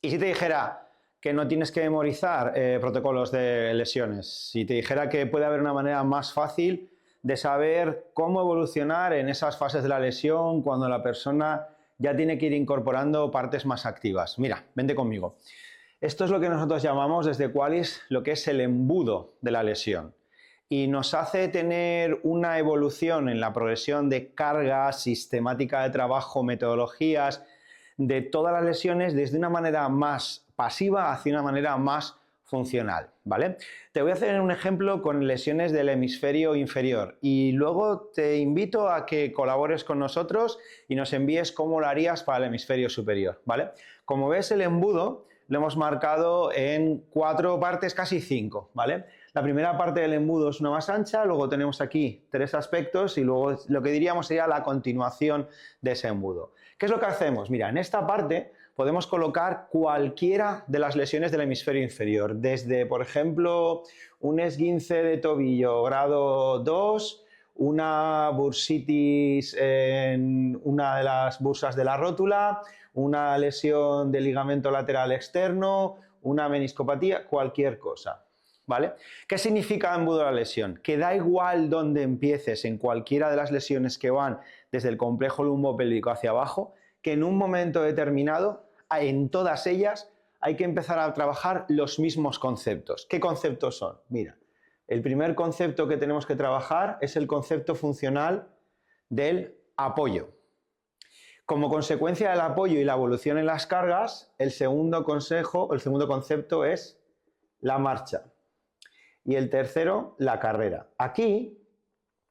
¿Y si te dijera que no tienes que memorizar protocolos de lesiones? Si te dijera que puede haber una manera más fácil de saber cómo evolucionar en esas fases de la lesión cuando la persona ya tiene que ir incorporando partes más activas. Mira, vente conmigo. Esto es lo que nosotros llamamos desde Qualys lo que es el embudo de la lesión. Y nos hace tener una evolución en la progresión de carga, sistemática de trabajo, metodologías, de todas las lesiones desde una manera más pasiva hacia una manera más funcional, ¿vale? Te voy a hacer un ejemplo con lesiones del hemisferio inferior y luego te invito a que colabores con nosotros y nos envíes cómo lo harías para el hemisferio superior, ¿vale? Como ves, el embudo lo hemos marcado en 4 partes, casi 5, ¿vale? La primera parte del embudo es una más ancha, luego tenemos aquí 3 aspectos y luego lo que diríamos sería la continuación de ese embudo. ¿Qué es lo que hacemos? Mira, en esta parte podemos colocar cualquiera de las lesiones del hemisferio inferior, desde, por ejemplo, un esguince de tobillo grado 2, una bursitis en una de las bursas de la rótula, una lesión del ligamento lateral externo, una meniscopatía, cualquier cosa, ¿vale? ¿Qué significa embudo de la lesión? Que da igual dónde empieces en cualquiera de las lesiones que van desde el complejo lumbopélvico hacia abajo, que en un momento determinado, en todas ellas, hay que empezar a trabajar los mismos conceptos. ¿Qué conceptos son? Mira, el primer concepto que tenemos que trabajar es el concepto funcional del apoyo. Como consecuencia del apoyo y la evolución en las cargas, el segundo concepto es la marcha. Y el tercero, la carrera. Aquí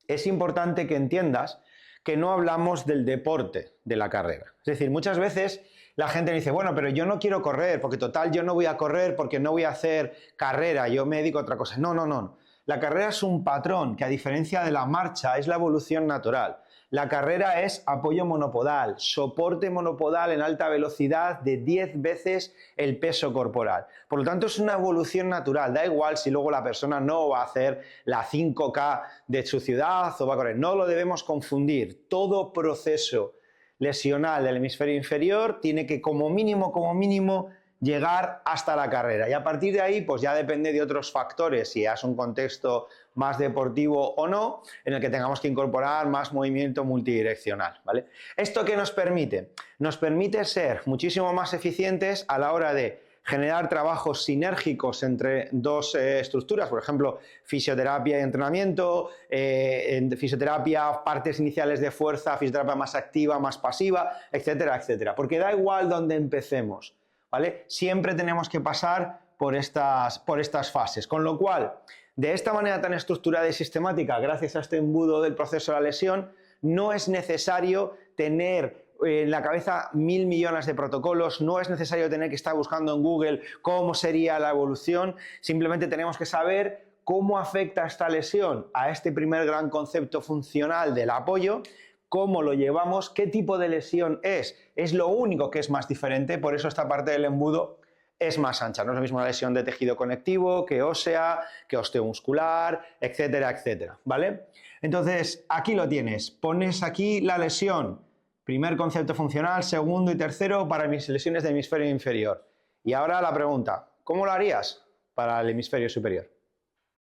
es importante que entiendas que no hablamos del deporte de la carrera. Es decir, muchas veces la gente dice, bueno, pero yo no quiero correr, porque total yo no voy a correr porque no voy a hacer carrera, yo me dedico a otra cosa. No, no, no. La carrera es un patrón que, a diferencia de la marcha, es la evolución natural. La carrera es apoyo monopodal, soporte monopodal en alta velocidad de 10 veces el peso corporal. Por lo tanto, es una evolución natural. Da igual si luego la persona no va a hacer la 5K de su ciudad o va a correr. No lo debemos confundir. Todo proceso lesional del hemisferio inferior tiene que, como mínimo, llegar hasta la carrera. Y a partir de ahí, pues ya depende de otros factores, si es un contexto más deportivo o no, en el que tengamos que incorporar más movimiento multidireccional, ¿vale? ¿Esto qué nos permite? Nos permite ser muchísimo más eficientes a la hora de generar trabajos sinérgicos entre dos estructuras, por ejemplo, fisioterapia y entrenamiento, en fisioterapia, partes iniciales de fuerza, fisioterapia más activa, más pasiva, etcétera, etcétera. Porque da igual dónde empecemos, ¿vale? Siempre tenemos que pasar por estas fases, con lo cual, de esta manera tan estructurada y sistemática, gracias a este embudo del proceso de la lesión, no es necesario tener en la cabeza 1000 millones de protocolos, no es necesario tener que estar buscando en Google cómo sería la evolución, simplemente tenemos que saber cómo afecta esta lesión a este primer gran concepto funcional del apoyo, cómo lo llevamos, qué tipo de lesión es lo único que es más diferente, por eso esta parte del embudo es más ancha, no es lo mismo una lesión de tejido conectivo que ósea, que osteomuscular, etcétera, etcétera, ¿vale? Entonces, aquí lo tienes, pones aquí la lesión, primer concepto funcional, segundo y tercero para mis lesiones del hemisferio inferior. Y ahora la pregunta, ¿cómo lo harías para el hemisferio superior?